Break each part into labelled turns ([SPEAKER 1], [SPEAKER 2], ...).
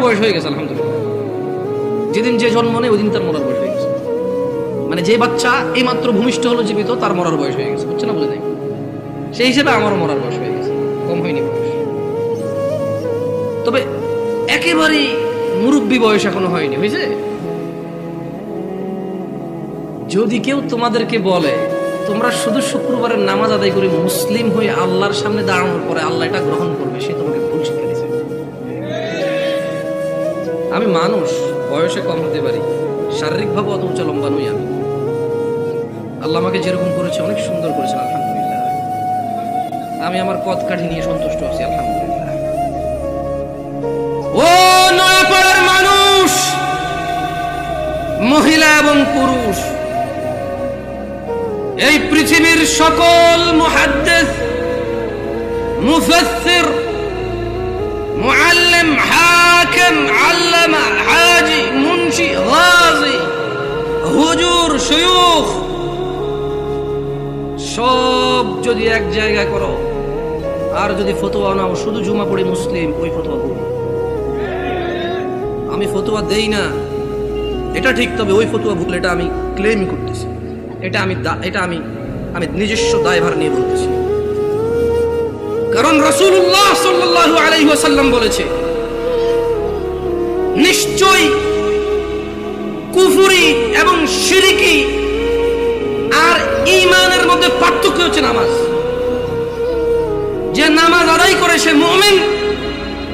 [SPEAKER 1] বয়স হয়ে গেছে আলহামদুলিল্লাহ। যেদিন যে জন্ম নেই ওই দিন তার মরার বয়স হয়ে গেছে। মানে যে বাচ্চা এই মাত্র ভূমিষ্ঠ হলো জীবিত, তার মরার বয়স হয়ে গেছে, বুঝছে না? বলে নাই সেই হিসেবে আমারও মরার বয়স হয়ে গেছে, কম হয়নি বয়স। তবে একেবারেই মুরব্বী বয়স এখনো হয়নি, হয়েছে? যদি কেউ তোমাদেরকে বলে তোমরা শুধু শুক্রবারের নামাজ আদায় করে মুসলিম হয়ে আল্লাহর সামনে দাঁড়ানোর পরে আল্লাহ এটা গ্রহণ করবে, সে তোমাকে ভুল শিক্ষা দিয়েছে। আমি মানুষ, বয়সে কম হতে পারি, শারীরিকভাবে অত উঁচা লম্বা নই আমি। আল্লাহ আমাকে যেরকম করেছে অনেক সুন্দর করেছেন আলহামদুলিল্লাহ। আমি আমার কদ কাঠি নিয়ে সন্তুষ্ট আছি আলহামদুলিল্লাহ। ও নয়াপাড়ার মানুষ, মহিলা এবং পুরুষ, এই পৃথিবীর সকল মুহাদ্দিস, মুফাসসির, মুআল্লিম, হাকিম, আল্লামা, হাজি, মুন্সি, গাজী, হুজুর, শায়খ সব যদি এক জায়গায় করো আর যদি ফতোয়া নাও শুধু জুমা পড়ি মুসলিম, ওই ফতোয়া ভুল। আমি ফতোয়া দেই না এটা ঠিক, তবে ওই ফতোয়া ভুল, এটা আমি ক্লেমই করতেছি, এটা আমি নিজস্ব দায়ভার নিয়ে বলতেছি। কারণ রাসূলুল্লাহ সাল্লাল্লাহু আলাইহি ওয়াসাল্লাম বলেছে, নিশ্চয়ই কুফরি এবং শিরকি আর ঈমানের মধ্যে পার্থক্য হচ্ছে নামাজ। যে নামাজ আদায় করে সে মুমিন,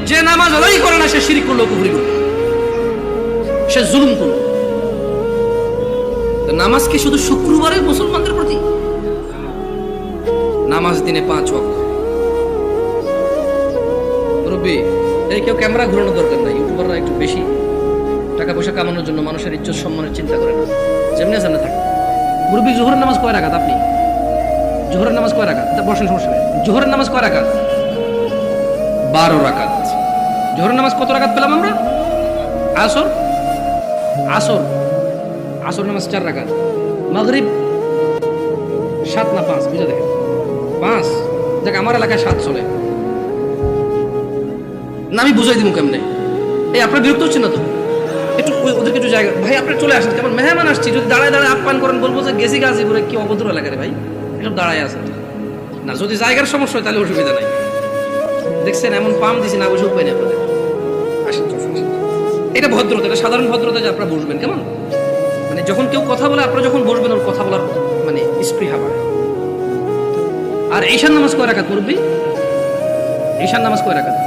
[SPEAKER 1] যে নামাজ আদায় করে না সে শিরক করলো, কুফরি করলো, সে জুলুম করলো। নামাজ কি শুধু শুক্রবারে মুসলমানদের প্রতি? নামাজ দিনে 5 ওয়াক্ত। মুরব্বী, এই কেউ ক্যামেরা ঘোরানোর দরকার নাই। ইউটিউবাররা একটু বেশি টাকা পয়সা কামানোর জন্য মানুষের ইজ্জত সম্মানের চিন্তা করে না, যেমনি আছে না থাকে। মুরব্বী, জোহরের নামাজ কয় রাকাত? আপনি জোহরের নামাজ কয় রাকাত? বসেন, সমস্যা নেই। জোহরের নামাজ কয় রাকাত? 12 রাকাত। জোহরের নামাজ কত রাকাত পেলাম আমরা? আসর নামাজ 4 রাকাত। মাগরিব 7 না 5? বুঝে দেখেন, 5। দেখ আমার এলাকায় 7 চলে না, আমি বুঝাই দিব কেমনে। এই আপনার বিরক্ত হচ্ছেন না তো? একটু ওদেরকে একটু জায়গা, ভাই আপনার চলে আসেন, কেমন মেহমান আসছি, যদি দাঁড়ায় আপ্যায়ন করেন, বলবো যে গেছি গাজীপুরে, কি অভদ্র এলাকা রে ভাই, এসব দাঁড়ায় আছে না। যদি জায়গার সমস্যা হয় তাহলে অসুবিধা নাই। দেখছেন এমন পাম দিছি না, বসে উপায় নেই আপনাদের। আসেন, এটা ভদ্রতা, এটা সাধারণ ভদ্রতা যে আপনারা বসবেন, কেমন মানে যখন কেউ কথা বলে আপনারা যখন বসবেন ওর কথা বলার মানে স্পৃহা বাড়ে। আর ঈশান নামাজ কয় রাকাত মুরব্বী? ঈশান নামাজ কয় রাকাত?